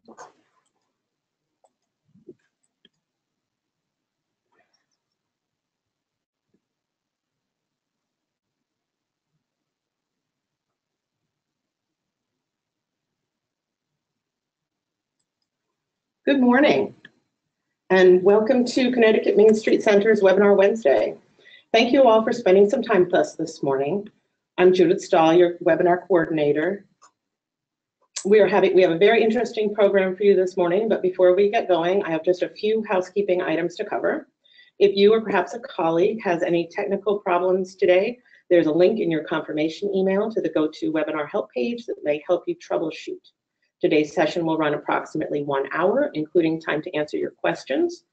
Good morning, and welcome to Connecticut Main Street Center's Webinar Wednesday. Thank you all for spending some time with us this morning. I'm Judith Stahl, your webinar coordinator. We have a very interesting program for you this morning, but before we get going, I have just a few housekeeping items to cover. If you or perhaps a colleague has any technical problems today, there's a link in your confirmation email to the GoToWebinar help page that may help you troubleshoot. Today's session will run approximately 1 hour, including time to answer your questions.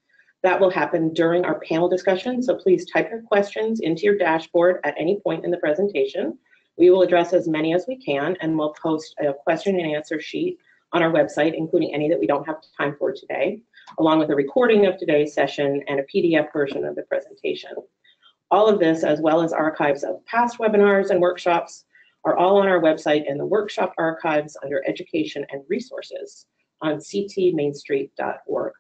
That will happen during our panel discussion, so please type your questions into your dashboard at any point in the presentation. We will address as many as we can, and we'll post a question and answer sheet on our website, including any that we don't have time for today, along with a recording of today's session and a PDF version of the presentation. All of this, as well as archives of past webinars and workshops, are all on our website in the workshop archives under Education and Resources on ctmainstreet.org.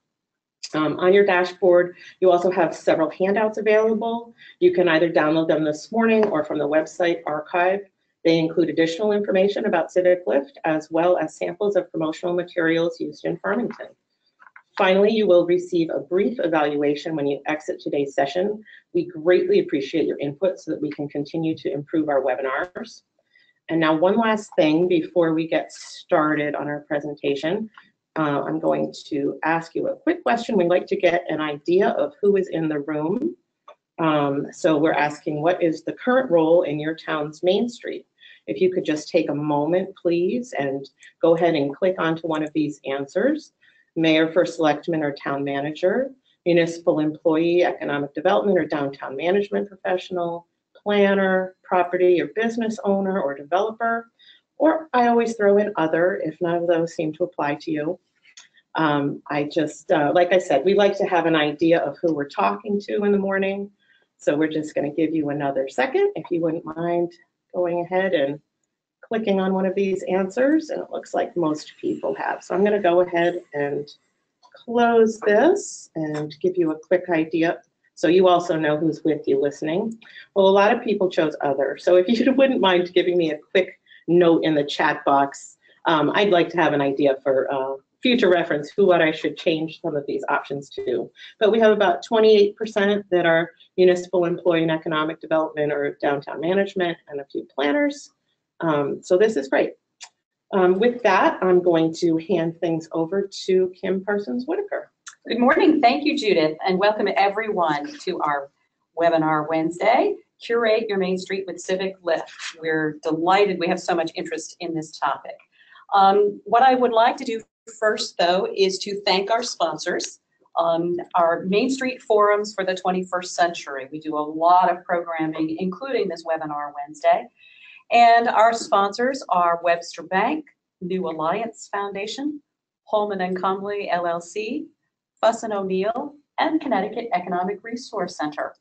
On your dashboard, you also have several handouts available. You can either download them this morning or from the website archive. They include additional information about CivicLift, as well as samples of promotional materials used in Farmington. Finally, you will receive a brief evaluation when you exit today's session. We greatly appreciate your input so that we can continue to improve our webinars. And now one last thing before we get started on our presentation. I'm going to ask you a quick question. We'd like to get an idea of who is in the room. So we're asking, what is the current role in your town's Main Street? If you could just take a moment, please, and go ahead and click onto one of these answers. Mayor, first selectman, or town manager, municipal employee, economic development or downtown management professional, planner, property or business owner or developer, or I always throw in other if none of those seem to apply to you. Like I said, we like to have an idea of who we're talking to in the morning. So we're just going to give you another second if you wouldn't mind going ahead and clicking on one of these answers. And it looks like most people have. So I'm going to go ahead and close this and give you a quick idea, so you also know who's with you listening. Well, a lot of people chose other. So if you wouldn't mind giving me a quick note in the chat box, I'd like to have an idea for future reference what I should change some of these options to. But we have about 28% that are municipal employee and economic development or downtown management, and a few planners. So this is great. With that, I'm going to hand things over to Kim Parsons-Whitaker. Good morning. Thank you, Judith, and welcome everyone to our Webinar Wednesday, Curate Your Main Street with CivicLift. We're delighted we have so much interest in this topic. What I would like to do first, though, is to thank our sponsors, our Main Street Forums for the 21st Century. We do a lot of programming, including this Webinar Wednesday. And our sponsors are Webster Bank, New Alliance Foundation, Holman and Comley LLC, Fuss and O'Neill, and Connecticut Economic Resource Center.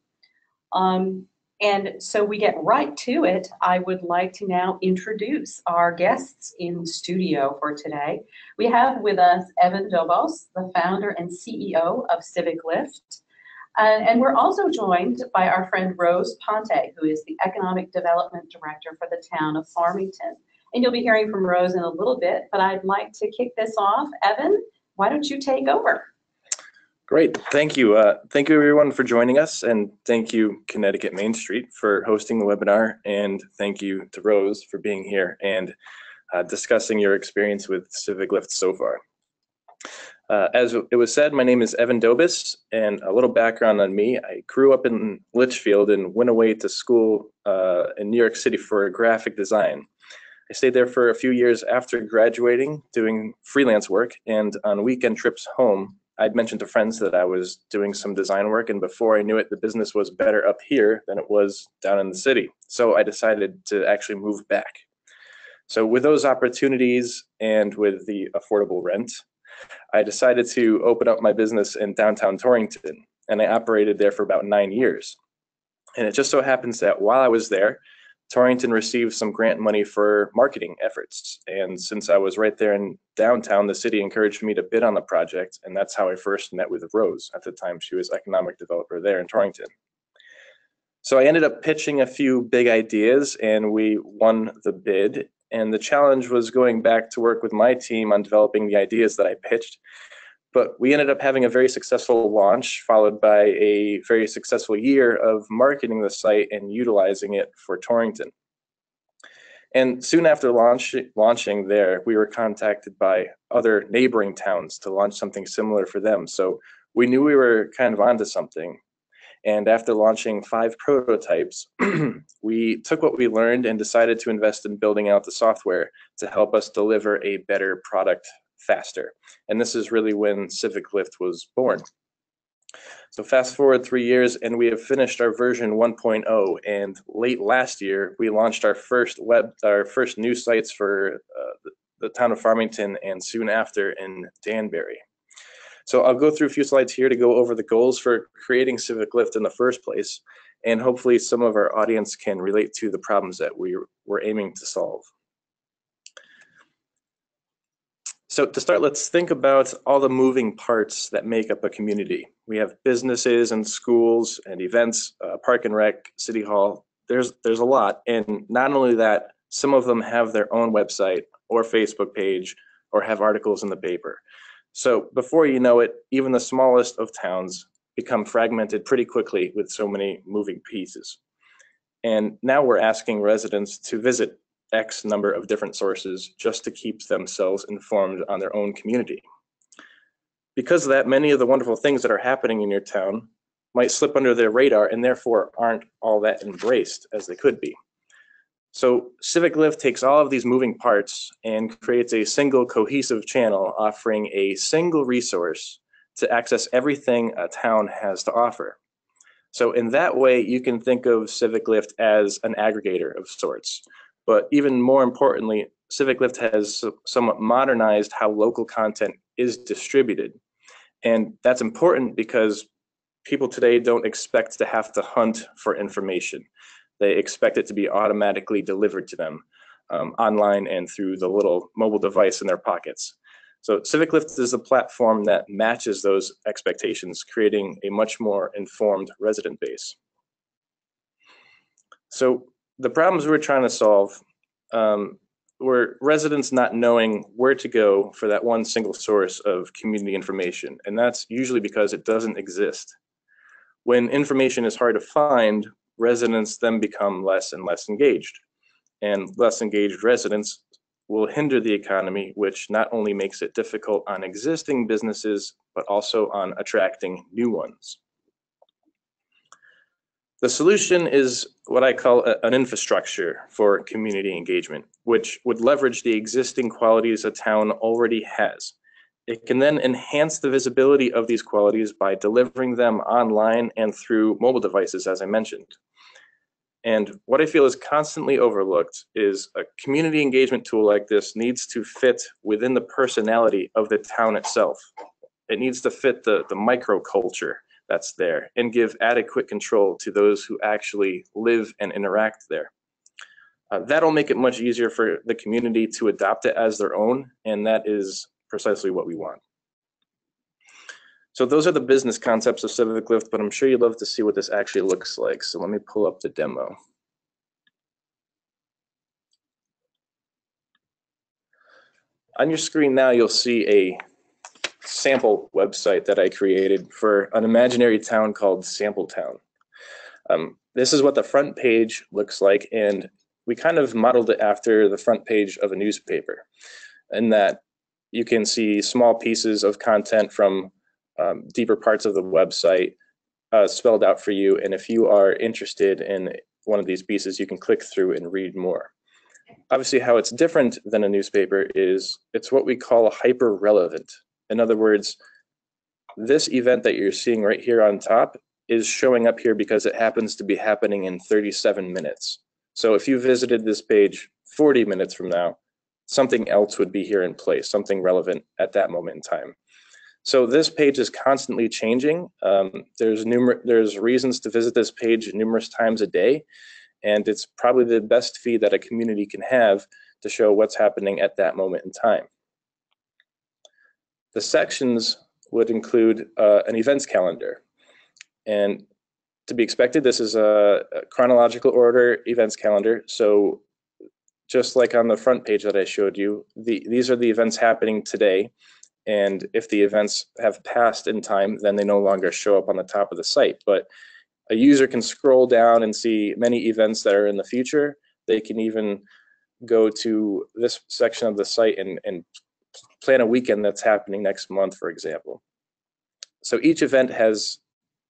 And so we get right to it. I would like to now introduce our guests in studio for today. We have with us Evan Dobos, the founder and CEO of CivicLift. And we're also joined by our friend Rose Ponte, who is the Economic Development Director for the town of Farmington. And you'll be hearing from Rose in a little bit, but I'd like to kick this off. Evan, why don't you take over? Great, thank you. Thank you everyone for joining us, and thank you Connecticut Main Street for hosting the webinar, and thank you to Rose for being here and discussing your experience with CivicLift so far. As it was said, my name is Evan Dobos, and a little background on me. I grew up in Litchfield and went away to school in New York City for graphic design. I stayed there for a few years after graduating, doing freelance work, and on weekend trips home, I'd mentioned to friends that I was doing some design work, and before I knew it, the business was better up here than it was down in the city. So I decided to actually move back. So with those opportunities and with the affordable rent, I decided to open up my business in downtown Torrington, and I operated there for about 9 years. And it just so happens that while I was there, Torrington received some grant money for marketing efforts. And since I was right there in downtown, the city encouraged me to bid on the project. And that's how I first met with Rose. At the time, she was economic developer there in Torrington. So I ended up pitching a few big ideas and we won the bid. And the challenge was going back to work with my team on developing the ideas that I pitched. But we ended up having a very successful launch, followed by a very successful year of marketing the site and utilizing it for Torrington. And soon after launching there, we were contacted by other neighboring towns to launch something similar for them. So we knew we were kind of onto something. And after launching 5 prototypes, we took what we learned and decided to invest in building out the software to help us deliver a better product faster. And this is really when CivicLift was born. So fast forward 3 years and we have finished our version 1.0, and late last year we launched our first new sites for the town of Farmington and soon after in Danbury. So I'll go through a few slides here to go over the goals for creating CivicLift in the first place, and hopefully some of our audience can relate to the problems that we were aiming to solve. So to start, let's think about all the moving parts that make up a community. We have businesses and schools and events, park and rec, city hall. There's a lot, and not only that, some of them have their own website or Facebook page or have articles in the paper. So before you know it, even the smallest of towns become fragmented pretty quickly with so many moving pieces. And now we're asking residents to visit X number of different sources just to keep themselves informed on their own community. Because of that, many of the wonderful things that are happening in your town might slip under their radar and therefore aren't all that embraced as they could be. So CivicLift takes all of these moving parts and creates a single cohesive channel offering a single resource to access everything a town has to offer. So in that way, you can think of CivicLift as an aggregator of sorts. But even more importantly, CivicLift has somewhat modernized how local content is distributed. And that's important because people today don't expect to have to hunt for information. They expect it to be automatically delivered to them online and through the little mobile device in their pockets. So CivicLift is a platform that matches those expectations, creating a much more informed resident base. So the problems we're trying to solve were residents not knowing where to go for that one single source of community information, and that's usually because it doesn't exist. When information is hard to find, residents then become less and less engaged, and less engaged residents will hinder the economy, which not only makes it difficult on existing businesses, but also on attracting new ones. The solution is what I call an infrastructure for community engagement, which would leverage the existing qualities a town already has. It can then enhance the visibility of these qualities by delivering them online and through mobile devices, as I mentioned. And what I feel is constantly overlooked is a community engagement tool like this needs to fit within the personality of the town itself. It needs to fit the microculture that's there and give adequate control to those who actually live and interact there. That'll make it much easier for the community to adopt it as their own, and that is precisely what we want. So those are the business concepts of CivicLift, but I'm sure you'd love to see what this actually looks like. So let me pull up the demo. On your screen now, you'll see a sample website that I created for an imaginary town called Sample Town. This is what the front page looks like, and we kind of modeled it after the front page of a newspaper, in that you can see small pieces of content from deeper parts of the website spelled out for you, and if you are interested in one of these pieces, you can click through and read more. Obviously, how it's different than a newspaper is it's what we call hyper-relevant. In other words, this event that you're seeing right here on top is showing up here because it happens to be happening in 37 minutes. So if you visited this page 40 minutes from now, something else would be here in place, something relevant at that moment in time. So this page is constantly changing. There's reasons to visit this page numerous times a day. and it's probably the best feed that a community can have to show what's happening at that moment in time. The sections would include an events calendar, and to be expected, this is a chronological order events calendar. So just like on the front page that I showed you, these are the events happening today. And if the events have passed in time, then they no longer show up on the top of the site. But a user can scroll down and see many events that are in the future. They can even go to this section of the site and plan a weekend that's happening next month, for example. So each event has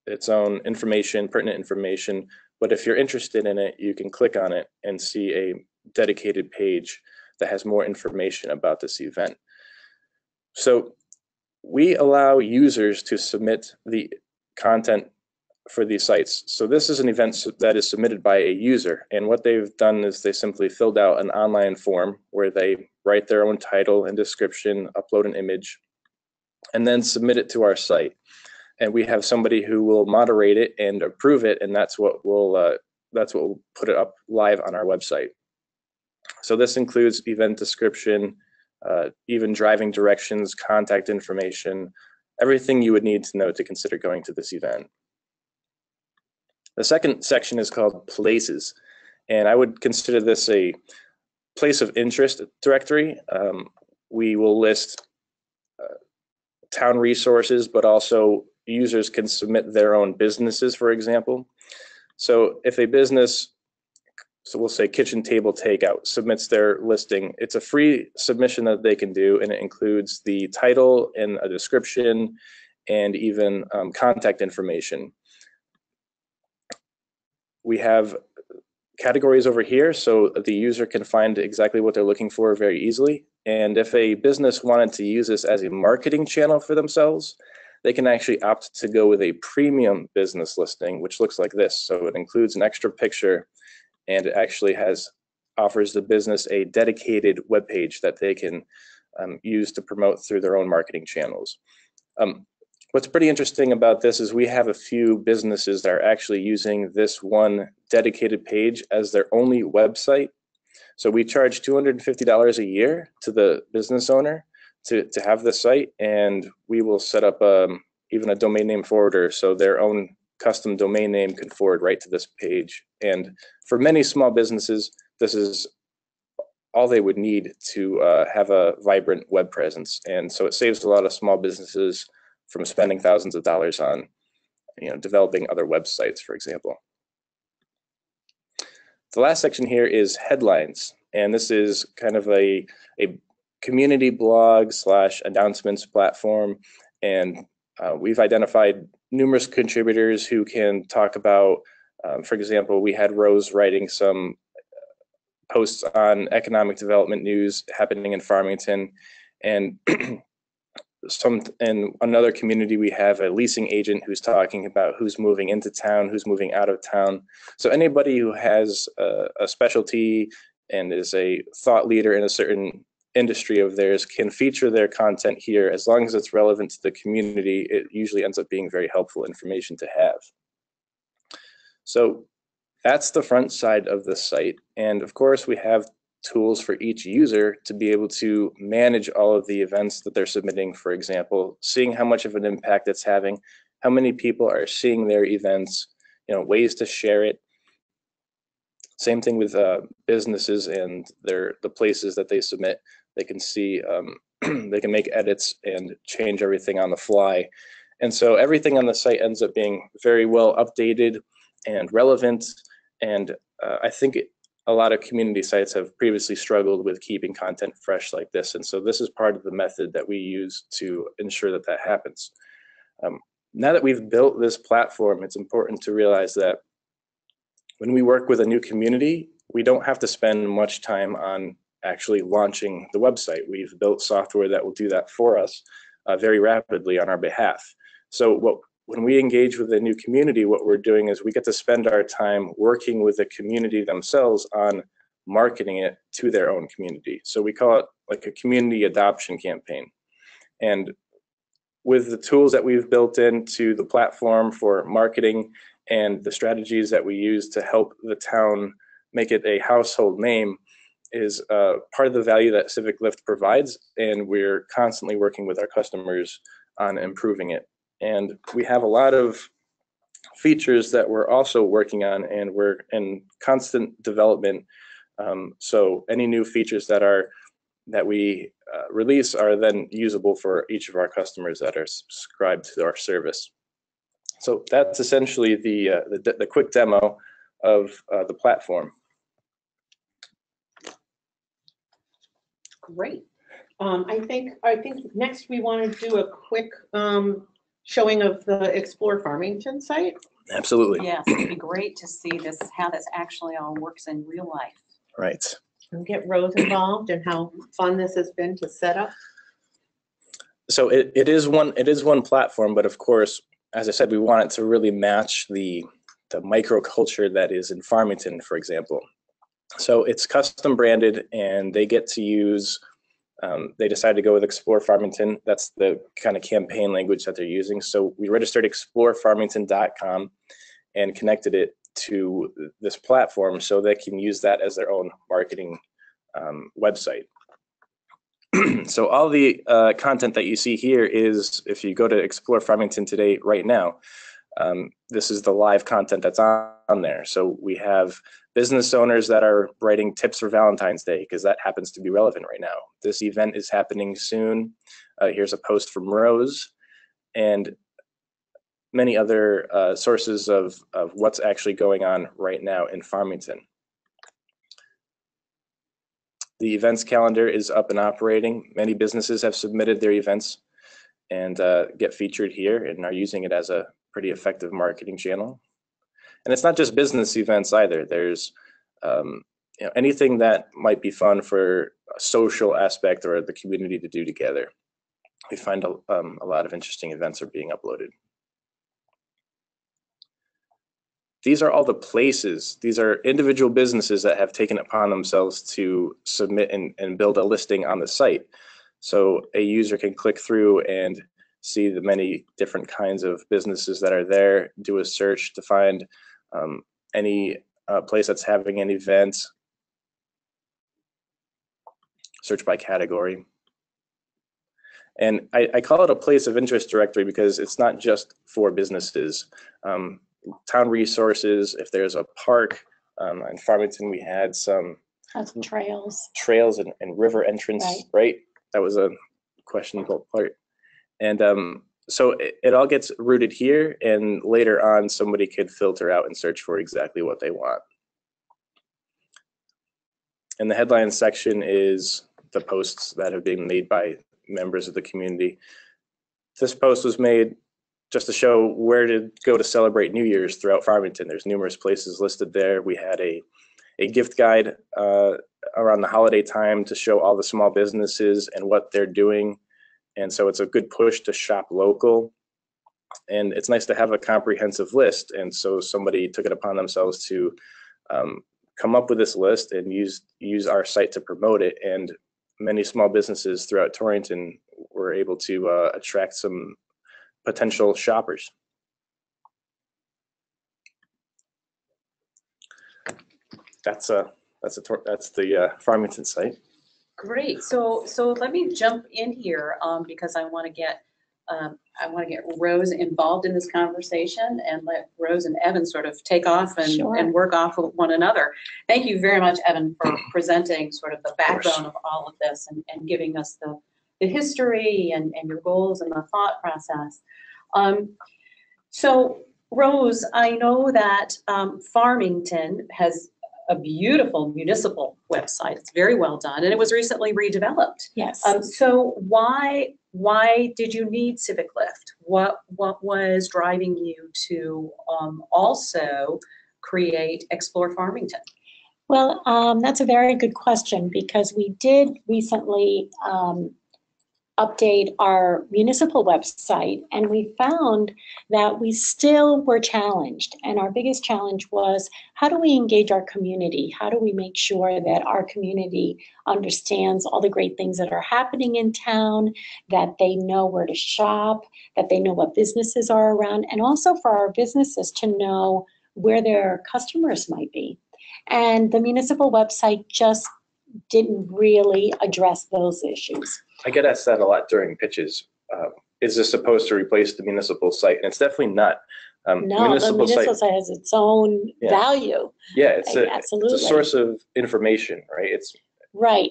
its own information, pertinent information, but if you're interested in it, you can click on it and see a dedicated page that has more information about this event. So we allow users to submit the content for these sites. So this is an event that is submitted by a user, and what they've done is they simply filled out an online form where they write their own title and description, upload an image, and then submit it to our site. And we have somebody who will moderate it and approve it, and that's what we'll put it up live on our website. So this includes event description, even driving directions, contact information, everything you would need to know to consider going to this event. The second section is called Places, and I would consider this a place of interest directory. We will list town resources, but also users can submit their own businesses, for example. So if a business, so we'll say Kitchen Table Takeout, submits their listing, it's a free submission that they can do, and it includes the title and a description and even contact information. We have categories over here so the user can find exactly what they're looking for very easily. And if a business wanted to use this as a marketing channel for themselves, they can actually opt to go with a premium business listing, which looks like this. So it includes an extra picture, and it actually offers the business a dedicated web page that they can use to promote through their own marketing channels. What's pretty interesting about this is we have a few businesses that are actually using this one dedicated page as their only website. So we charge $250 a year to the business owner to have the site, and we will set up even a domain name forwarder, so their own custom domain name can forward right to this page. And for many small businesses, this is all they would need to have a vibrant web presence. And so it saves a lot of small businesses from spending thousands of dollars on, developing other websites, for example. The last section here is headlines, and this is kind of a community blog / announcements platform, and we've identified numerous contributors who can talk about, for example, we had Rose writing some posts on economic development news happening in Farmington, and in another community we have a leasing agent who's talking about who's moving into town, who's moving out of town. So anybody who has a specialty and is a thought leader in a certain industry of theirs can feature their content here. As long as it's relevant to the community, it usually ends up being very helpful information to have. So that's the front side of the site. And of course, we have tools for each user to be able to manage all of the events that they're submitting, for example, seeing how much of an impact it's having, how many people are seeing their events, ways to share it. Same thing with businesses and the places that they submit. They can see, they can make edits and change everything on the fly. And so everything on the site ends up being very well updated and relevant. And I think a lot of community sites have previously struggled with keeping content fresh like this. And so this is part of the method that we use to ensure that that happens. Now that we've built this platform, it's important to realize that when we work with a new community, we don't have to spend much time on actually launching the website. We've built software that will do that for us very rapidly on our behalf. So when we engage with a new community, what we're doing is we get to spend our time working with the community themselves on marketing it to their own community. So we call it like a community adoption campaign. And with the tools that we've built into the platform for marketing And the strategies that we use to help the town make it a household name is part of the value that CivicLift provides, and we're constantly working with our customers on improving it. And we have a lot of features that we're also working on, and we're in constant development. So any new features that we release are then usable for each of our customers that are subscribed to our service. So that's essentially the quick demo of the platform. Great. I think next we want to do a quick showing of the Explore Farmington site. Absolutely. Yes, it'd be great to see this, how this actually all works in real life. Right. And get Rose involved and how fun this has been to set up. So it is one platform, but of course, as I said, we want it to really match the microculture that is in Farmington, for example. So it's custom branded, and they get to use, they decided to go with Explore Farmington. That's the kind of campaign language that they're using. So we registered explorefarmington.com and connected it to this platform so they can use that as their own marketing website. So all the content that you see here is, if you go to Explore Farmington today, right now, this is the live content that's on there. So we have business owners that are writing tips for Valentine's Day, because that happens to be relevant right now. This event is happening soon. Here's a post from Rose, and many other sources of what's actually going on right now in Farmington. The events calendar is up and operating. Many businesses have submitted their events and get featured here and are using it as a pretty effective marketing channel. And it's not just business events either. There's anything that might be fun for a social aspect or the community to do together. We find a lot of interesting events are being uploaded. These are all the places. These are individual businesses that have taken it upon themselves to submit and build a listing on the site. So a user can click through and see the many different kinds of businesses that are there, do a search to find any place that's having an event, search by category. And I call it a place of interest directory because it's not just for businesses. Town resources, if there's a park, in Farmington we had some trails and river entrance, right? That was a questionable part. And so it all gets rooted here, and later on somebody could filter out and search for exactly what they want. And the headline section is the posts that have been made by members of the community. This post was made just to show where to go to celebrate New Year's throughout Farmington. There's numerous places listed there. We had a gift guide around the holiday time to show all the small businesses and what they're doing. And so it's a good push to shop local. And it's nice to have a comprehensive list. And so somebody took it upon themselves to come up with this list and use our site to promote it. And many small businesses throughout Torrington were able to attract some potential shoppers. That's the Farmington site. Great. So let me jump in here because I want to get Rose involved in this conversation and let Rose and Evan sort of take off and work off of one another. Thank you very much, Evan, for presenting sort of the backbone of all of this and giving us the history and your goals and the thought process. So Rose, I know that Farmington has a beautiful municipal website. It's very well done, and it was recently redeveloped. Yes. So why did you need CivicLift? What was driving you to also create Explore Farmington? Well, that's a very good question, because we did recently update our municipal website, and we found that we still were challenged. And our biggest challenge was, how do we engage our community? How do we make sure that our community understands all the great things that are happening in town, that they know where to shop, that they know what businesses are around, and also for our businesses to know where their customers might be. And the municipal website just didn't really address those issues. I get asked that a lot during pitches. Is this supposed to replace the municipal site? And it's definitely not. No, the municipal site has its own value. Yeah, it's absolutely. It's a source of information, right? It's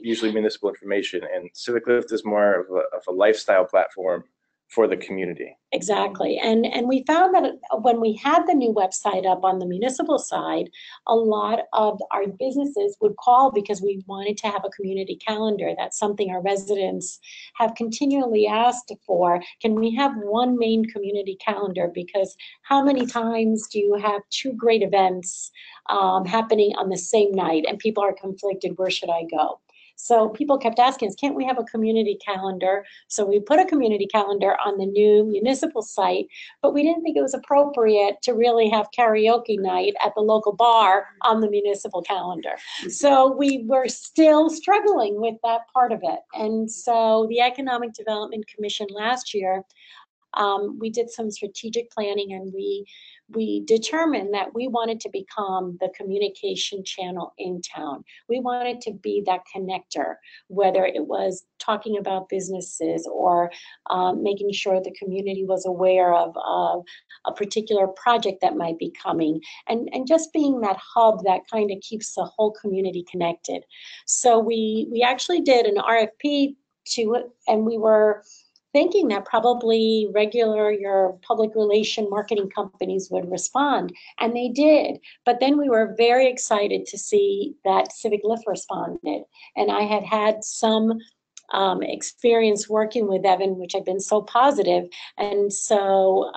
usually municipal information, and CivicLift is more of a lifestyle platform for the community. Exactly. And we found that when we had the new website up on the municipal side, a lot of our businesses would call because we wanted to have a community calendar. That's something our residents have continually asked for. Can we have one main community calendar? Because how many times do you have two great events happening on the same night and people are conflicted, where should I go? So people kept asking us, can't we have a community calendar? So we put a community calendar on the new municipal site, but we didn't think it was appropriate to really have karaoke night at the local bar on the municipal calendar. So we were still struggling with that part of it. And so the Economic Development Commission last year, we did some strategic planning, and we determined that we wanted to become the communication channel in town. We wanted to be that connector, whether it was talking about businesses or making sure the community was aware of a particular project that might be coming, and just being that hub that kind of keeps the whole community connected. So we actually did an RFP to it, and we were thinking that probably your public relation marketing companies would respond, and they did. But then we were very excited to see that CivicLift responded, and I had some experience working with Evan, which had been so positive, and so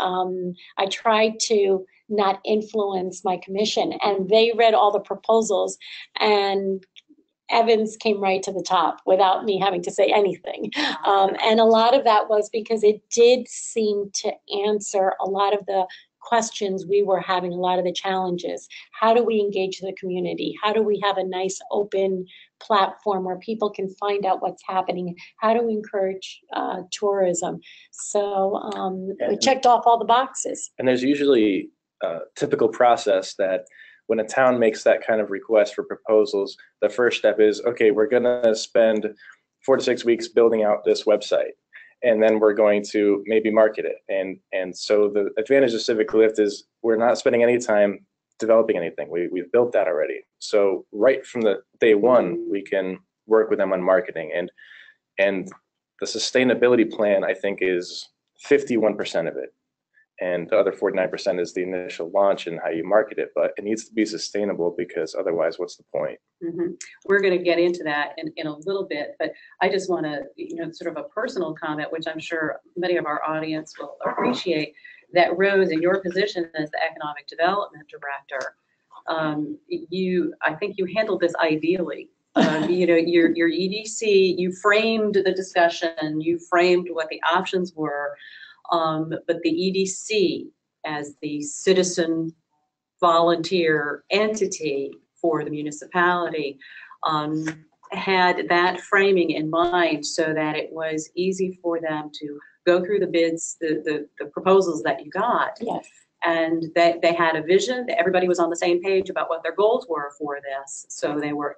I tried to not influence my commission, and they read all the proposals, and Evans came right to the top without me having to say anything. And a lot of that was because it did seem to answer a lot of the questions we were having, a lot of the challenges. How do we engage the community? How do we have a nice open platform where people can find out what's happening? How do we encourage tourism? So we checked off all the boxes. And there's usually a typical process that when a town makes that kind of request for proposals, the first step is, okay, we're going to spend 4 to 6 weeks building out this website, and then we're going to maybe market it. And so the advantage of CivicLift is we're not spending any time developing anything. We've built that already. So right from the day one, we can work with them on marketing. And the sustainability plan, I think, is 51% of it. And the other 49% is the initial launch and how you market it. But it needs to be sustainable, because otherwise, what's the point? Mm-hmm. We're going to get into that in a little bit. But I just want to, sort of a personal comment, which I'm sure many of our audience will appreciate, that Rose, in your position as the Economic Development Director, I think you handled this ideally. Your EDC, you framed the discussion, you framed what the options were. But the EDC, as the citizen volunteer entity for the municipality, had that framing in mind so that it was easy for them to go through the bids, the proposals that you got. Yes. And they had a vision. Everybody was on the same page about what their goals were for this. So they were,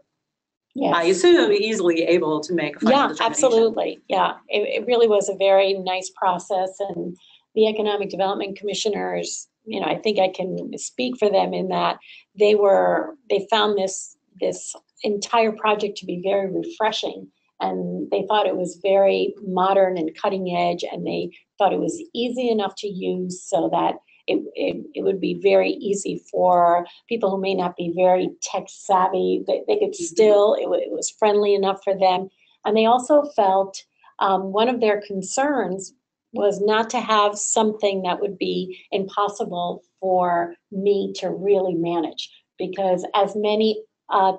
yes, I assume, easily able to make a final determination. Absolutely. Yeah, it really was a very nice process, and the Economic Development Commissioners, I think I can speak for them in that they found this entire project to be very refreshing, and they thought it was very modern and cutting edge, and they thought it was easy enough to use so that it would be very easy for people who may not be very tech savvy. They could still, it was friendly enough for them. And they also felt one of their concerns was not to have something that would be impossible for me to really manage, because as many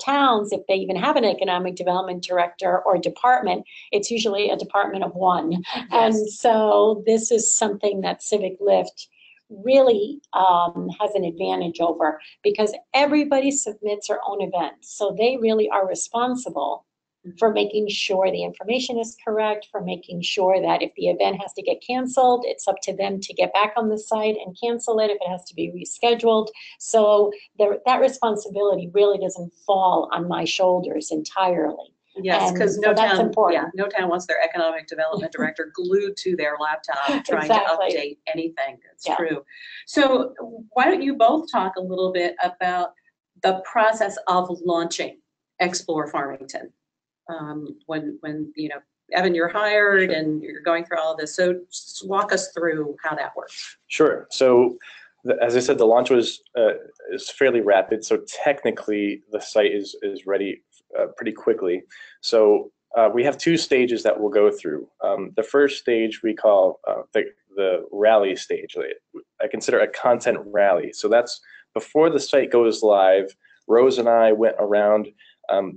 towns, if they even have an economic development director or department, it's usually a department of one. Yes. And so this is something that CivicLift really has an advantage over, because everybody submits their own events. So they really are responsible for making sure the information is correct, for making sure that if the event has to get canceled, it's up to them to get back on the site and cancel it if it has to be rescheduled. So that responsibility really doesn't fall on my shoulders entirely. Yes, because no so that's town, important. no town wants their economic development director glued to their laptop trying Exactly. to update anything. It's Yeah. true. So why don't you both talk a little bit about the process of launching Explore Farmington? When Evan, you're hired and you're going through all of this. So just walk us through how that works. Sure. So as I said, the launch is fairly rapid. So technically the site is ready pretty quickly. So we have two stages that we'll go through. The first stage we call the rally stage. I consider a content rally. So that's before the site goes live. Rose and I went around.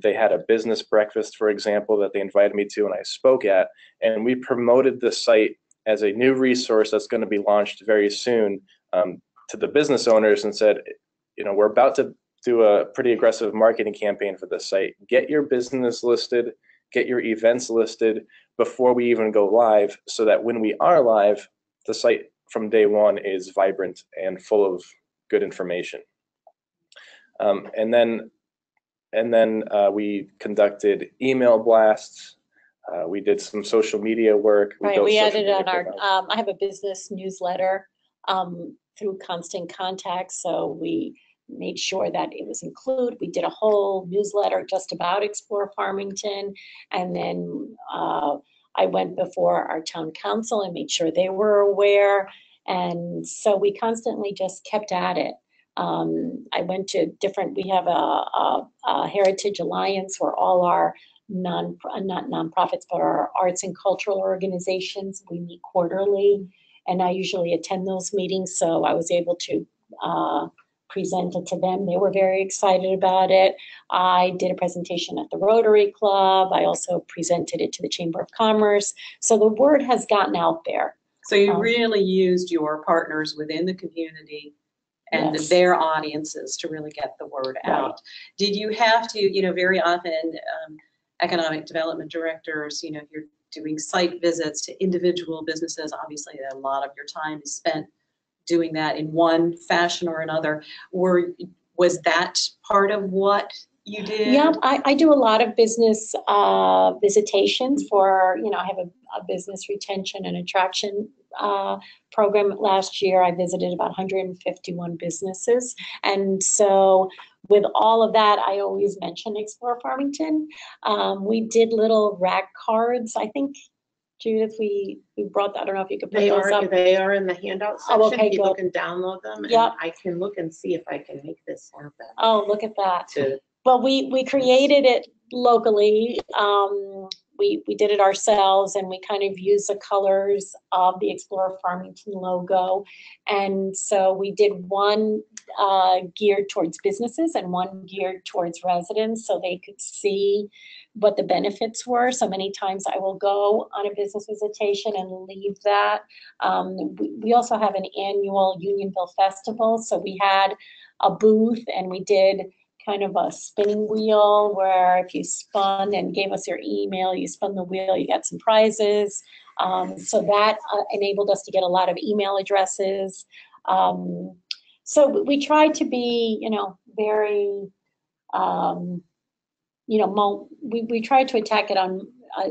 They had a business breakfast, for example, that they invited me to and I spoke at, and we promoted the site as a new resource that's going to be launched very soon to the business owners, and said, we're about to do a pretty aggressive marketing campaign for the site. Get your business listed, get your events listed before we even go live, so that when we are live, the site from day one is vibrant and full of good information. And then we conducted email blasts. We did some social media work. We added on our, I have a business newsletter through Constant Contact. So we made sure that it was included. We did a whole newsletter just about Explore Farmington. And then I went before our town council and made sure they were aware. And so we constantly just kept at it. I went to we have a Heritage Alliance where all our not nonprofits, but our arts and cultural organizations, we meet quarterly, and I usually attend those meetings. So I was able to present it to them. They were very excited about it. I did a presentation at the Rotary Club. I also presented it to the Chamber of Commerce. So the word has gotten out there. So you really used your partners within the community and Yes. their audiences to really get the word out. Did you have to, very often economic development directors, you're doing site visits to individual businesses. Obviously, a lot of your time is spent doing that in one fashion or another. Was that part of what you did? Yeah, I do a lot of business visitations for, I have a business retention and attraction program. Last year, I visited about 151 businesses. And so with all of that, I always mention Explore Farmington. We did little rack cards. I think, Judith, we brought, I don't know if you could put those up. They are in the handout section. Oh, okay, People good. can download them. And Yep. I can look and see if I can make this happen. Oh, look at that. Well, we created it locally. We did it ourselves, and we kind of used the colors of the Explore Farmington logo. And so we did one geared towards businesses and one geared towards residents, so they could see what the benefits were. So many times I will go on a business visitation and leave that. We also have an annual Unionville festival. So we had a booth and we did kind of a spinning wheel where if you spun and gave us your email, you spun the wheel, you got some prizes. So that enabled us to get a lot of email addresses. So we tried to be, very, we tried to attack it on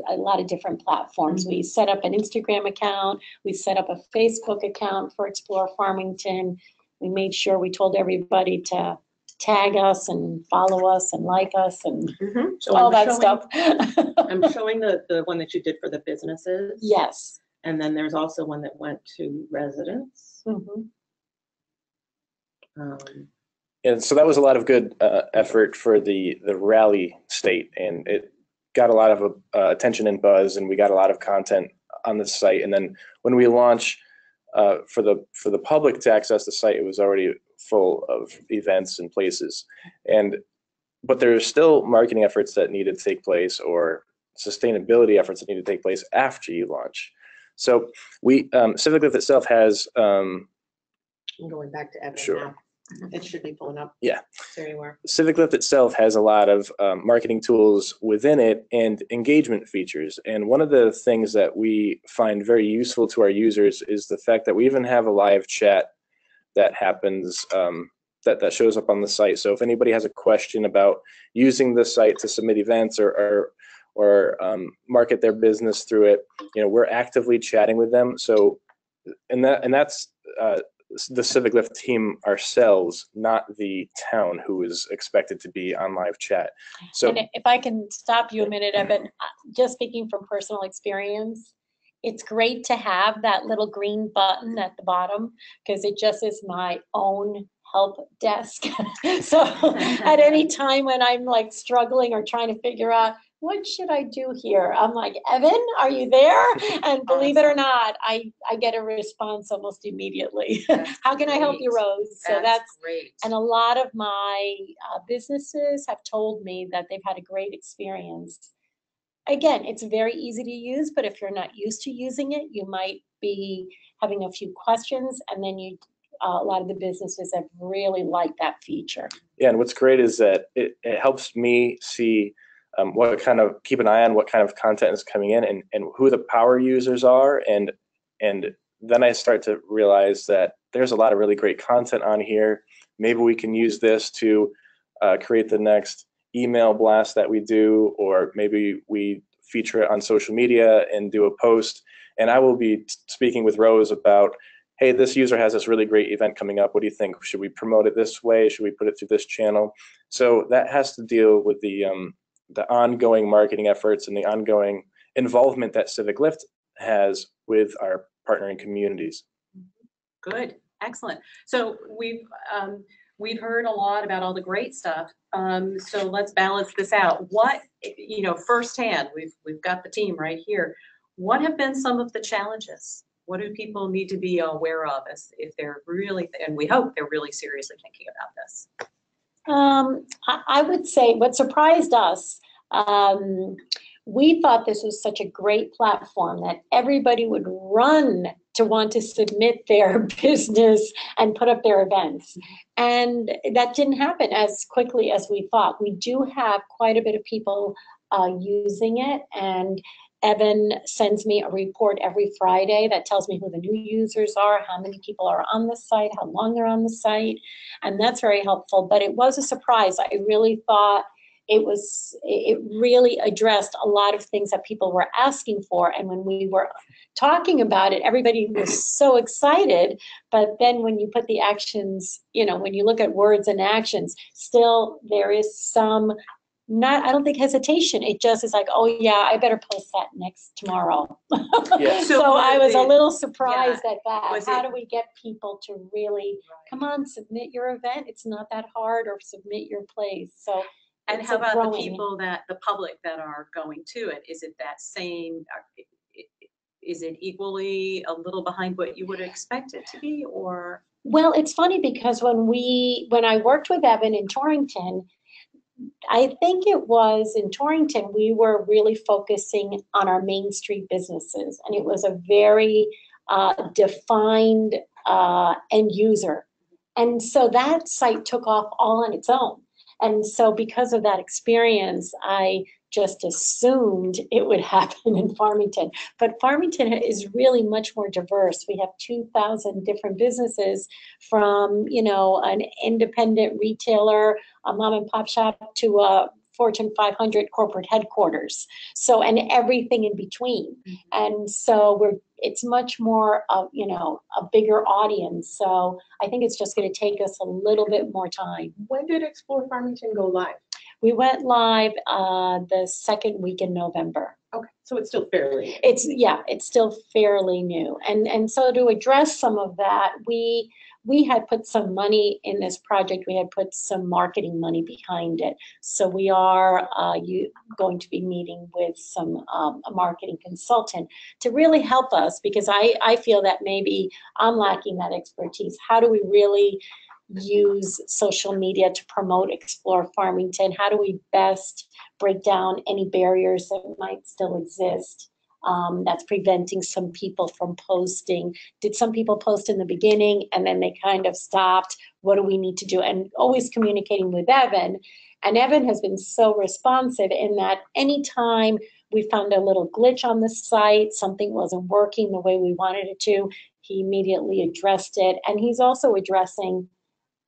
a lot of different platforms. We set up an Instagram account. We set up a Facebook account for Explore Farmington. We made sure we told everybody to tag us and follow us and like us and So all that stuff. I'm showing the one that you did for the businesses. Yes. And then there's also one that went to residents. And so that was a lot of good effort for the rally state, and it got a lot of attention and buzz, and we got a lot of content on the site. And then when we launched for the public to access the site, it was already full of events and places. And but there's still marketing efforts that need to take place, or sustainability efforts that need to take place after you launch. So CivicLift itself has. I'm going back to Evan Sure. now. It should be pulling up. Yeah. There you are. CivicLift itself has a lot of marketing tools within it and engagement features. And one of the things that we find very useful to our users is the fact that we even have a live chat that happens, that shows up on the site. So if anybody has a question about using the site to submit events or market their business through it, we're actively chatting with them. So, and that's the CivicLift team ourselves, not the town, who is expected to be on live chat. So, and if I can stop you a minute, Evan, just speaking from personal experience, it's great to have that little green button at the bottom, because it just is my own help desk. So at any time when I'm like struggling or trying to figure out what should I do here, I'm like, Evan, are you there? And believe it or not, I get a response almost immediately. How can I help you, Rose? So that's great. And a lot of my businesses have told me that they've had a great experience. Again, it's very easy to use, but if you're not used to using it, you might be having a few questions, and then a lot of the businesses have really liked that feature. Yeah, and what's great is that it helps me see keep an eye on what kind of content is coming in, and who the power users are, and then I start to realize that there's a lot of really great content on here. Maybe we can use this to create the next email blast that we do, or maybe we feature it on social media and do a post. And I will be speaking with Rose about, hey, this user has this really great event coming up. What do you think? Should we promote it this way? Should we put it through this channel? So that has to deal with the ongoing marketing efforts and the ongoing involvement that CivicLift has with our partnering communities. Good, excellent. So we've heard a lot about all the great stuff. So let's balance this out. What, firsthand, we've got the team right here. What have been some of the challenges? What do people need to be aware of if they're really, and we hope they're really seriously thinking about this? I would say what surprised us, we thought this was such a great platform that everybody would run to want to submit their business and put up their events. And that didn't happen as quickly as we thought. We do have quite a bit of people using it, and Evan sends me a report every Friday that tells me who the new users are, how many people are on the site, how long they're on the site, and that's very helpful. But it was a surprise. I really thought it really addressed a lot of things that people were asking for. And when we were talking about it, everybody was so excited. But then when you put the actions, when you look at words and actions, still there is some, I don't think hesitation. It just is like, oh yeah, I better post that tomorrow. Yeah. So I was a little surprised at that. How do we get people to really, come on, submit your event? It's not that hard, or submit your place. So. And how about the people the public that are going to it? Is it that same, is it equally a little behind what you would expect it to be, or? Well, it's funny because when I worked with Evan in Torrington, I think it was in Torrington, we were really focusing on our Main Street businesses, and it was a very defined end user. And so that site took off all on its own. And so because of that experience, I just assumed it would happen in Farmington. But Farmington is really much more diverse. We have 2,000 different businesses, from, an independent retailer, a mom and pop shop, to a Fortune 500 corporate headquarters. So, and everything in between. And so it's much more of, a bigger audience. So I think it's just going to take us a little bit more time. When did Explore Farmington go live? We went live the second week in November. Okay, so it's still fairly. It's still fairly new. And so to address some of that, we had put some money in this project. We had put some marketing money behind it. So we are going to be meeting with a marketing consultant to really help us, because I feel that maybe I'm lacking that expertise. How do we really use social media to promote Explore Farmington? How do we best break down any barriers that might still exist that's preventing some people from posting? Did some people post in the beginning and then they kind of stopped? What do we need to do? And always communicating with Evan. And Evan has been so responsive in that anytime we found a little glitch on the site, something wasn't working the way we wanted it to, he immediately addressed it. And he's also addressing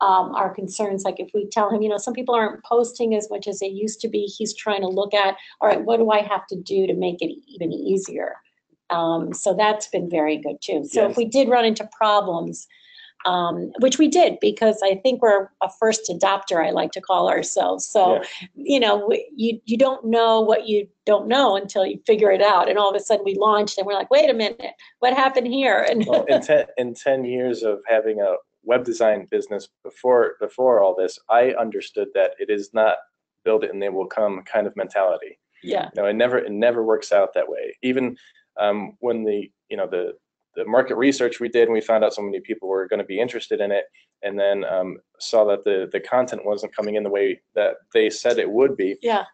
our concerns. Like if we tell him, some people aren't posting as much as they used to be, he's trying to look at, all right, what do I have to do to make it even easier? So that's been very good too. So Yes. If we did run into problems, which we did, because I think we're a first adopter, I like to call ourselves. So, you don't know what you don't know until you figure it out. And all of a sudden we launched and we're like, wait a minute, what happened here? And Well, in 10 years of having a web design business before all this, I understood that it is not build it and they will come kind of mentality. yeah, It never works out that way. Even when the market research we did, and we found out so many people were going to be interested in it, and then saw that the content wasn't coming in the way that they said it would be. yeah,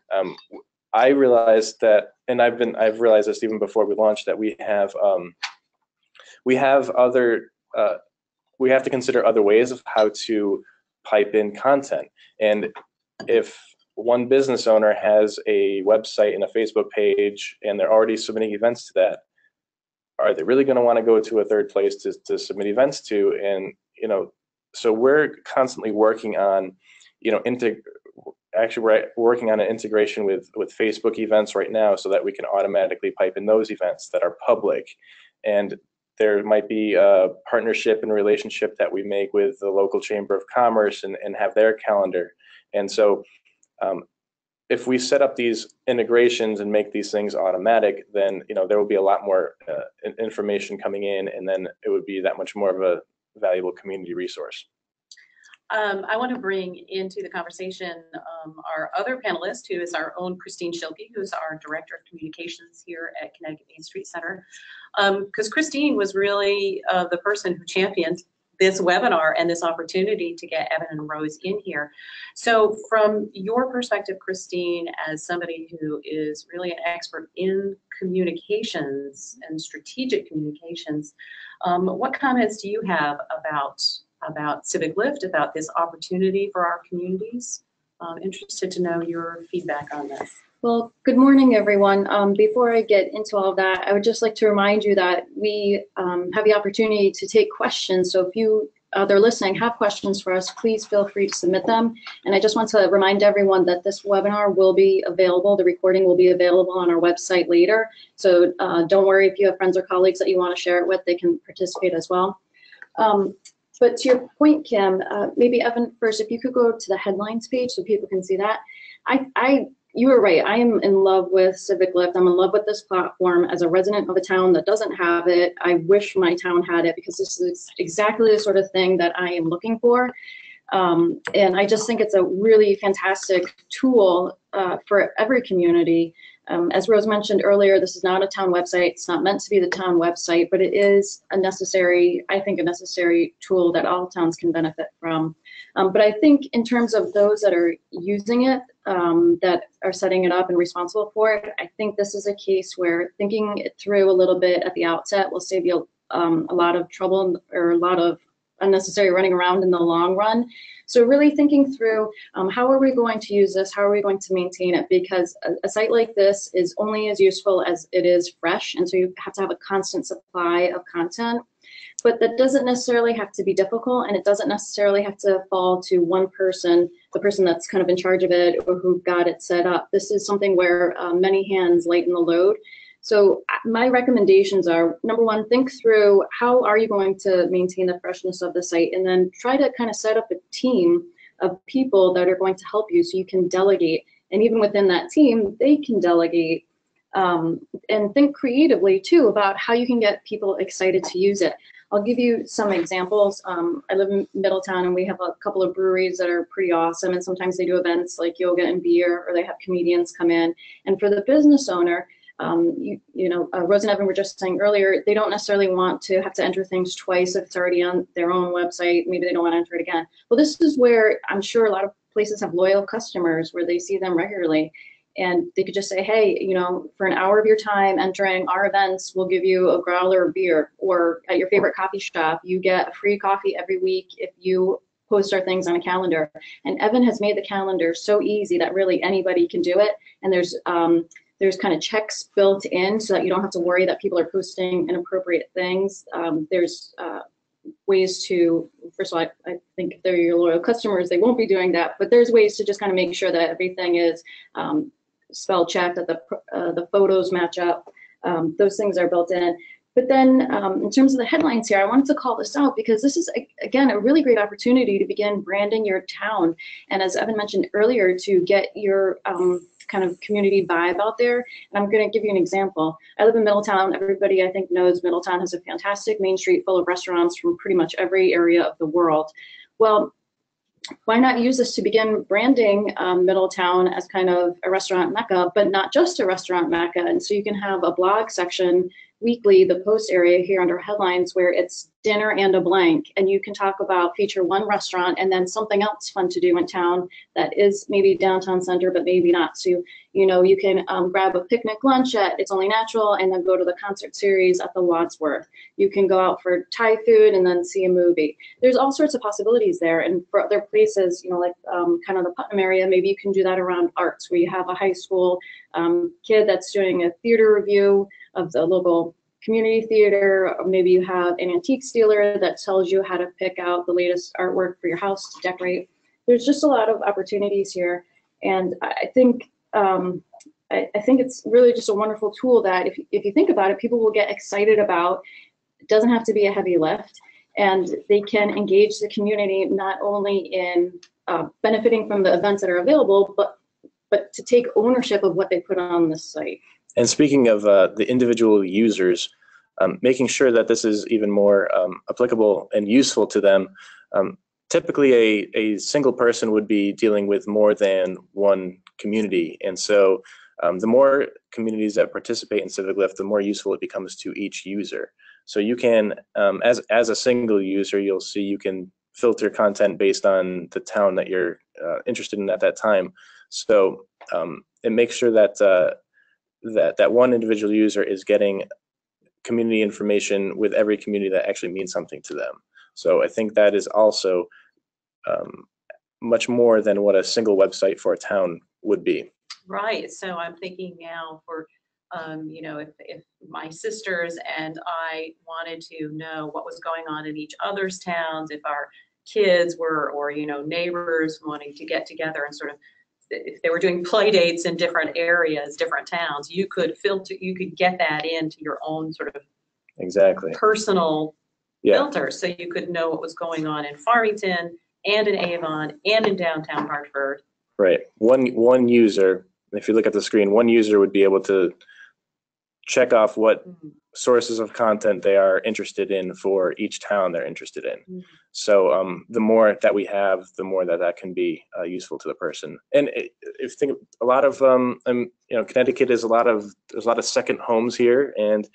I realized that, and I've realized this even before we launched, that we have we have to consider other ways of how to pipe in content. And if one business owner has a website and a Facebook page and they're already submitting events to that, are they really going to want to go to a third place to submit events to? And so we're constantly working on we're working on an integration with Facebook events right now, so that we can automatically pipe in those events that are public. And there might be a partnership and relationship that we make with the local Chamber of Commerce and have their calendar. And so if we set up these integrations and make these things automatic, then there will be a lot more information coming in, and then it would be that much more of a valuable community resource. I want to bring into the conversation our other panelist, who is our own Christine Schilke, who is our Director of Communications here at Connecticut Main Street Center. Because Christine was really the person who championed this webinar and this opportunity to get Evan and Rose in here. So from your perspective, Christine, as somebody who is really an expert in communications and strategic communications, what comments do you have about CivicLift, about this opportunity for our communities? Interested to know your feedback on this. Well, good morning, everyone. Before I get into all of that, I would just like to remind you that we have the opportunity to take questions. So if you they're listening, have questions for us, please feel free to submit them. And I just want to remind everyone that this webinar will be available. The recording will be available on our website later. So don't worry, if you have friends or colleagues that you want to share it with, they can participate as well. But to your point, Kim, maybe Evan first, if you could go to the headlines page so people can see that. You were right. I am in love with CivicLift. I'm in love with this platform. As a resident of a town that doesn't have it, I wish my town had it, because this is exactly the sort of thing that I am looking for. And I just think it's a really fantastic tool for every community. As Rose mentioned earlier, this is not a town website. It's not meant to be the town website, but it is a necessary, I think, a necessary tool that all towns can benefit from. But I think in terms of those that are using it, that are setting it up and responsible for it, I think this is a case where thinking it through a little bit at the outset will save you a lot of trouble or a lot of unnecessary running around in the long run. So really thinking through how are we going to use this? How are we going to maintain it? Because a site like this is only as useful as it is fresh. And so you have to have a constant supply of content. But that doesn't necessarily have to be difficult, and it doesn't necessarily have to fall to one person, the person that's kind of in charge of it or who got it set up. This is something where many hands lighten the load. So my recommendations are, number one, think through how are you going to maintain the freshness of the site, and then try to kind of set up a team of people that are going to help you so you can delegate. And even within that team, they can delegate, and think creatively too about how you can get people excited to use it. I'll give you some examples. I live in Middletown, and we have a couple of breweries that are pretty awesome, and sometimes they do events like yoga and beer, or they have comedians come in. And for the business owner, Rose and Evan were just saying earlier, they don't necessarily want to have to enter things twice if it's already on their own website. Maybe they don't want to enter it again. Well, this is where I'm sure a lot of places have loyal customers where they see them regularly. And they could just say, hey, for an hour of your time entering our events, we'll give you a growler of beer. Or at your favorite coffee shop, you get a free coffee every week if you post our things on a calendar. And Evan has made the calendar so easy that really anybody can do it. And there's kind of checks built in so that you don't have to worry that people are posting inappropriate things. There's ways to, first of all, I think if they're your loyal customers, they won't be doing that. But there's ways to just kind of make sure that everything is spell checked, that the photos match up. Those things are built in. But then in terms of the headlines here, I wanted to call this out because this is, again, a really great opportunity to begin branding your town. And as Evan mentioned earlier, to get your kind of community vibe out there. And I'm going to give you an example. I live in Middletown. Everybody, I think, knows Middletown has a fantastic main street full of restaurants from pretty much every area of the world. Well, why not use this to begin branding Middletown as kind of a restaurant mecca, but not just a restaurant mecca? And so you can have a blog section weekly, the post area here under headlines, where it's dinner and a blank, and you can talk about, feature one restaurant and then something else fun to do in town that is maybe downtown center, but maybe not. So, you can grab a picnic lunch at It's Only Natural and then go to the concert series at the Wadsworth. You can go out for Thai food and then see a movie. There's all sorts of possibilities there. And for other places, like kind of the Putnam area, maybe you can do that around arts, where you have a high school kid that's doing a theater review of the local community theater, or maybe you have an antiques dealer that tells you how to pick out the latest artwork for your house to decorate. There's just a lot of opportunities here, and I think it's really just a wonderful tool that if you think about it, people will get excited about. It doesn't have to be a heavy lift, and they can engage the community not only in benefiting from the events that are available, but to take ownership of what they put on the site. And speaking of the individual users, making sure that this is even more applicable and useful to them. Typically, a single person would be dealing with more than one community. And so the more communities that participate in CivicLift, the more useful it becomes to each user. So you can, as a single user, you'll see you can filter content based on the town that you're interested in at that time. So it makes sure that that one individual user is getting community information with every community that actually means something to them. So I think that is also much more than what a single website for a town would be. Right. So I'm thinking now for, if my sisters and I wanted to know what was going on in each other's towns, if our kids were, or, neighbors wanting to get together and sort of, if they were doing play dates in different areas, different towns, you could filter, you could get that into your own sort of personal filter. So you could know what was going on in Farmington and in Avon and in downtown Hartford. Right. One user, if you look at the screen, one user would be able to check off what sources of content they are interested in for each town they're interested in. So the more that we have, the more that can be useful to the person. And if you think a lot of, Connecticut is there's a lot of second homes here, and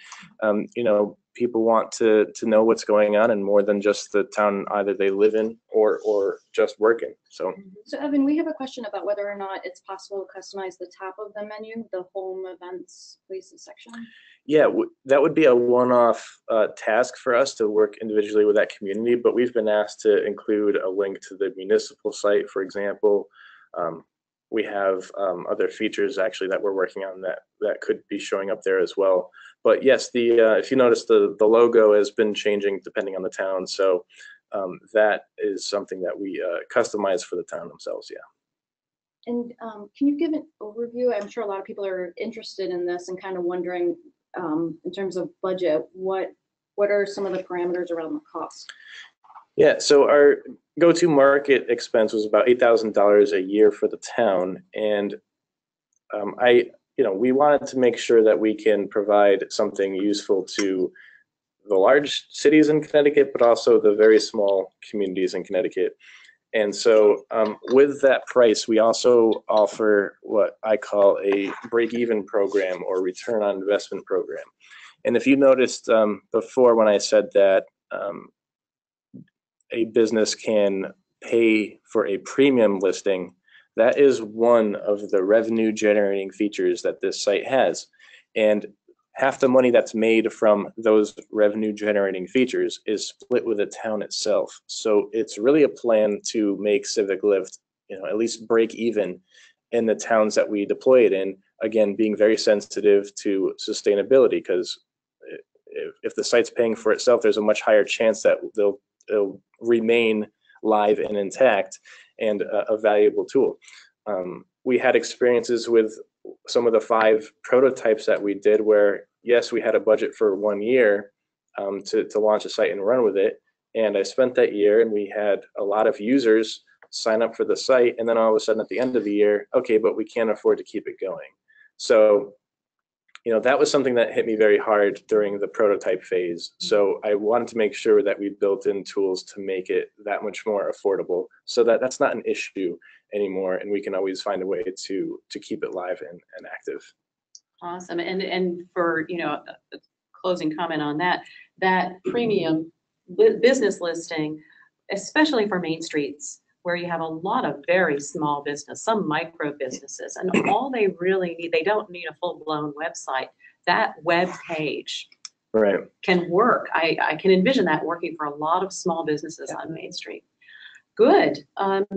people want to know what's going on, and more than just the town either they live in or just work in. So Evan, we have a question about whether or not it's possible to customize the top of the menu, the home, events, places section. Yeah, that would be a one-off task for us to work individually with that community, but we've been asked to include a link to the municipal site, for example. We have other features actually that we're working on that could be showing up there as well. But yes, if you notice, the logo has been changing depending on the town, so that is something that we customize for the town themselves. Yeah. And can you give an overview? I'm sure a lot of people are interested in this and kind of wondering, in terms of budget, what are some of the parameters around the cost? Yeah, so our go-to market expense was about $8,000 a year for the town, and we wanted to make sure that we can provide something useful to the large cities in Connecticut, but also the very small communities in Connecticut. And so with that price, we also offer what I call a break-even program or return on investment program. And if you noticed before when I said that a business can pay for a premium listing, that is one of the revenue generating features that this site has. And half the money that's made from those revenue generating features is split with the town itself. So it's really a plan to make CivicLift, at least break even in the towns that we deploy it in. Again, being very sensitive to sustainability, because if the site's paying for itself, there's a much higher chance that it'll remain live and intact and a valuable tool. We had experiences with some of the 5 prototypes that we did where, yes, we had a budget for 1 year to launch a site and run with it. And I spent that year and we had a lot of users sign up for the site. And then all of a sudden at the end of the year, okay, but we can't afford to keep it going. So, that was something that hit me very hard during the prototype phase. So I wanted to make sure that we built in tools to make it that much more affordable so that that's not an issue anymore. And we can always find a way to keep it live and active. Awesome. And for, a closing comment on that premium business listing, especially for main streets, where you have a lot of very small business, some micro businesses, and all they really need, they don't need a full-blown website. That web page can work. I can envision that working for a lot of small businesses on Main Street. Good.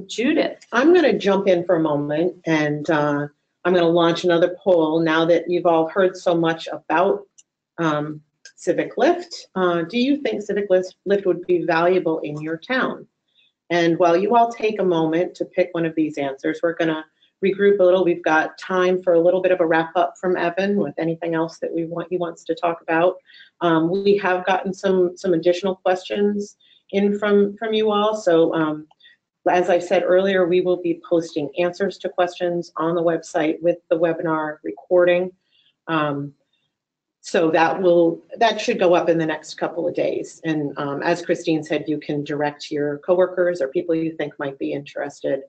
Judith. I'm going to jump in for a moment, and I'm going to launch another poll now that you've all heard so much about CivicLift. Do you think CivicLift would be valuable in your town? And while you all take a moment to pick one of these answers, we're going to regroup a little. We've got time for a little bit of a wrap up from Evan with anything else that he wants to talk about. We have gotten some additional questions in from you all. So as I said earlier, we will be posting answers to questions on the website with the webinar recording. So that should go up in the next couple of days. And as Christine said, you can direct your coworkers or people you think might be interested.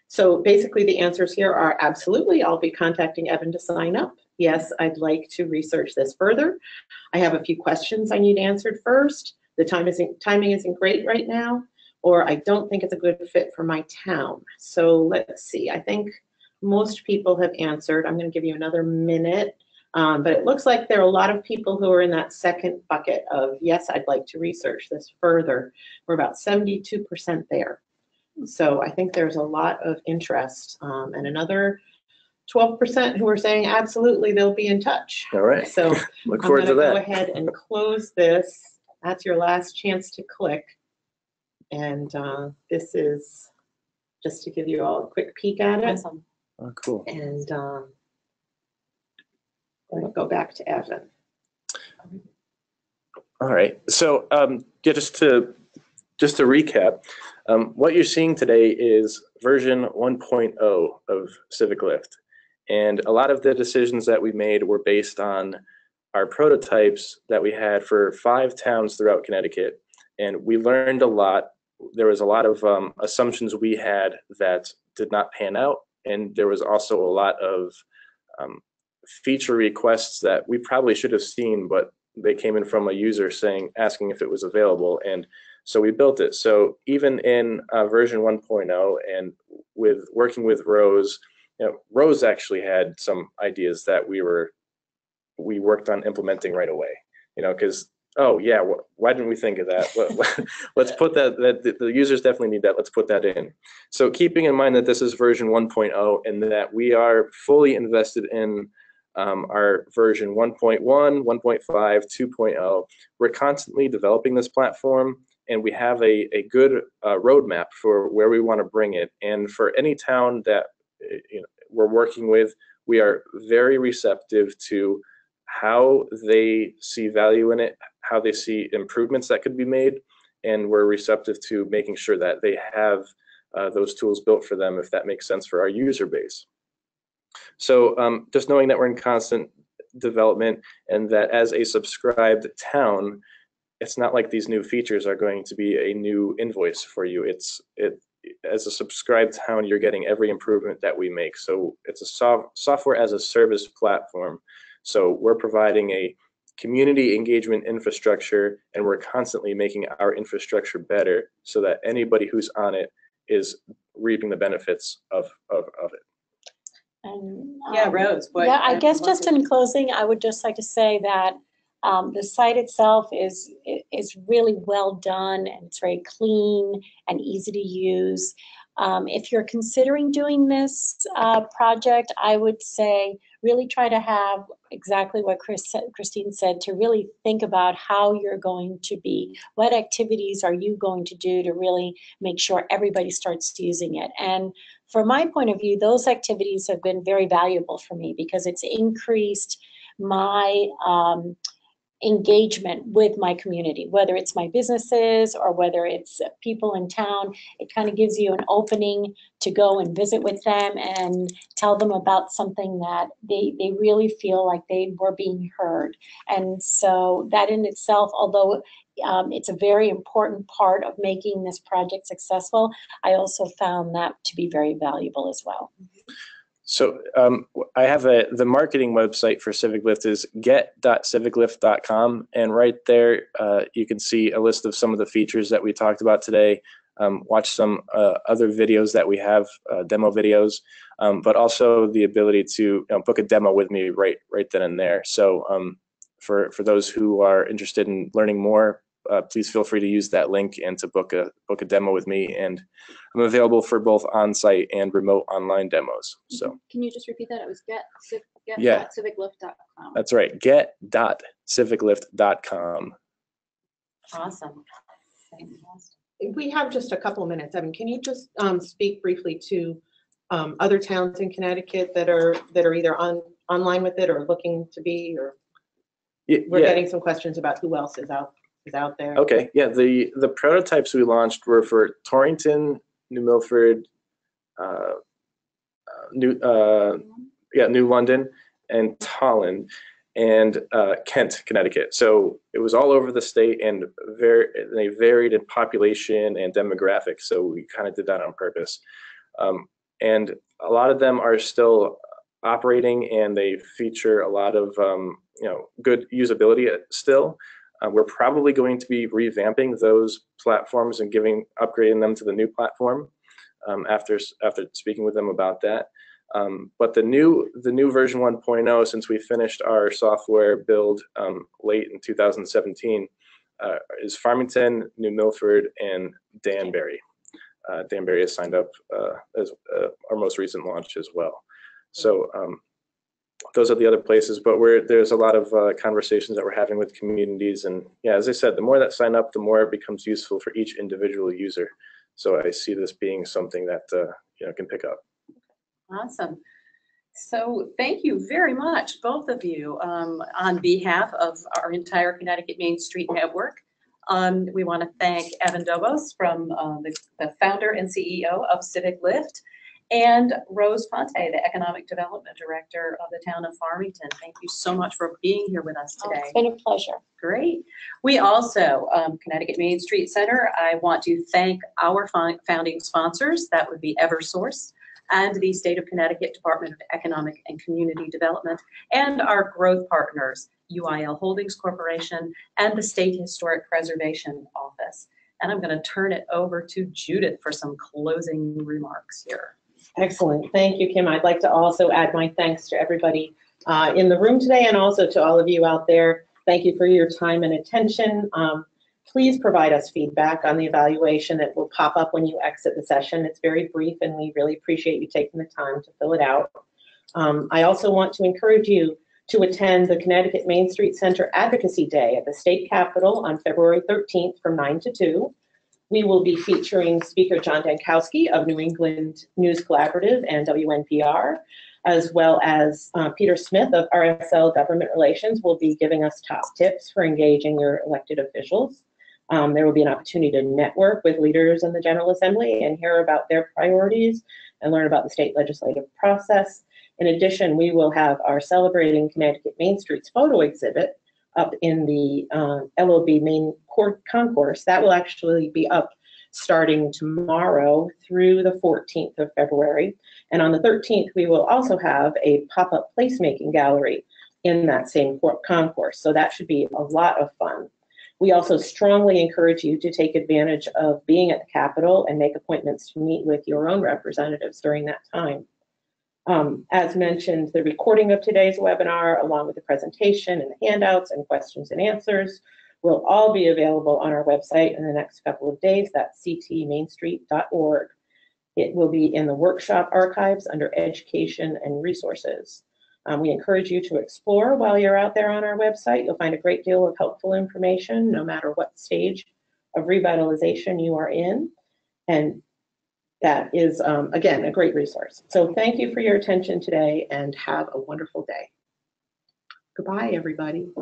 So basically the answers here are absolutely. I'll be contacting Evan to sign up. Yes, I'd like to research this further. I have a few questions I need answered first. The timing isn't great right now, or I don't think it's a good fit for my town. So let's see. I think most people have answered. I'm going to give you another minute. But it looks like there are a lot of people who are in that second bucket of, yes, I'd like to research this further. We're about 72% there. So I think there's a lot of interest. And another 12% who are saying, absolutely, they'll be in touch. All right. So look forward to that. I'm going to go ahead and close this. That's your last chance to click. And this is just to give you all a quick peek at it. Awesome. Oh, cool. And we'll go back to Evan. All right. So just to recap, what you're seeing today is version 1.0 of CivicLift. And a lot of the decisions that we made were based on our prototypes that we had for 5 towns throughout Connecticut. And we learned a lot. There was a lot of assumptions we had that did not pan out. And there was also a lot of feature requests that we probably should have seen, but they came in from a user asking if it was available, and so we built it. So even in version 1.0 and with working with Rose, Rose actually had some ideas that we worked on implementing right away, because why didn't we think of that? Let's put that the users definitely need that. Let's put that in. So keeping in mind that this is version 1.0 and that we are fully invested in our version 1.1, 1.5, 2.0. We're constantly developing this platform, and we have a good roadmap for where we want to bring it. And for any town that we're working with, we are very receptive to how they see value in it, how they see improvements that could be made, and we're receptive to making sure that they have those tools built for them if that makes sense for our user base. So just knowing that we're in constant development and that as a subscribed town, it's not like these new features are going to be a new invoice for you. As a subscribed town, you're getting every improvement that we make. So it's a software as a service platform. So we're providing a community engagement infrastructure, and we're constantly making our infrastructure better so that anybody who's on it is reaping the benefits of it. And, Yeah, Rose. yeah, I guess just in closing, I would just like to say that the site itself is really well done, and it's very clean and easy to use. If you're considering doing this project, I would say really try to have exactly what Christine said, to really think about how you're going to be, what activities are you going to do to really make sure everybody starts using it. And from my point of view, those activities have been very valuable for me because it's increased my engagement with my community, whether it's my businesses or whether it's people in town. It kind of gives you an opening to go and visit with them and tell them about something that they really feel like they were being heard. And so that in itself, although it's a very important part of making this project successful, I also found that to be very valuable as well. So I have the marketing website for CivicLift is get.civiclift.com, and right there you can see a list of some of the features that we talked about today. Watch some other videos that we have, demo videos, but also the ability to book a demo with me right then and there. So for those who are interested in learning more, please feel free to use that link and to book a demo with me. And I'm available for both on-site and remote online demos. So can you just repeat that? It was Yeah. get.civiclift.com. That's right, get.civiclift.com. Awesome. Fantastic. We have just a couple of minutes. Evan, can you just speak briefly to other towns in Connecticut that are either online with it or looking to be, or we're getting some questions about who else is out there. Okay, yeah, the prototypes we launched were for Torrington, New Milford, New London, and Tallinn, and Kent, Connecticut. So it was all over the state, and they varied in population and demographics. So we kind of did that on purpose. And a lot of them are still operating, and they feature a lot of good usability still. We're probably going to be revamping those platforms and upgrading them to the new platform after speaking with them about that. But the new version 1.0, since we finished our software build late in 2017, is Farmington, New Milford, and Danbury. Danbury has signed up as our most recent launch as well. So those are the other places, but there's a lot of conversations that we're having with communities. And yeah, as I said, the more that sign up, the more it becomes useful for each individual user. So I see this being something that can pick up. Awesome. So thank you very much, both of you, on behalf of our entire Connecticut Main Street Network. We want to thank Evan Dobos, from the founder and CEO of CivicLift, and Rose Ponte, the Economic Development Director of the town of Farmington. Thank you so much for being here with us today. It's been a pleasure. Great. We also, Connecticut Main Street Center, I want to thank our founding sponsors. That would be Eversource and the State of Connecticut Department of Economic and Community Development, and our growth partners, UIL Holdings Corporation and the State Historic Preservation Office. And I'm going to turn it over to Judith for some closing remarks here. Excellent. Thank you, Kim. I'd like to also add my thanks to everybody in the room today, and also to all of you out there. Thank you for your time and attention. Please provide us feedback on the evaluation that will pop up when you exit the session. It's very brief, and we really appreciate you taking the time to fill it out. I also want to encourage you to attend the Connecticut Main Street Center Advocacy Day at the State Capitol on February 13th from 9 to 2. We will be featuring Speaker John Dankowski of New England News Collaborative and WNPR, as well as Peter Smith of RSL Government Relations will be giving us top tips for engaging your elected officials. There will be an opportunity to network with leaders in the General Assembly and hear about their priorities and learn about the state legislative process. In addition, we will have our Celebrating Connecticut Main Streets photo exhibit, up in the LOB main court concourse. That will actually be up starting tomorrow through the 14th of February. And on the 13th, we will also have a pop-up placemaking gallery in that same concourse. So that should be a lot of fun. We also strongly encourage you to take advantage of being at the Capitol and make appointments to meet with your own representatives during that time. As mentioned, the recording of today's webinar, along with the presentation and the handouts and questions and answers, will all be available on our website in the next couple of days. That's ctmainstreet.org. It will be in the workshop archives under education and resources. We encourage you to explore while you're out there on our website. You'll find a great deal of helpful information, no matter what stage of revitalization you are in. And that is, again, a great resource. So thank you for your attention today and have a wonderful day. Goodbye, everybody.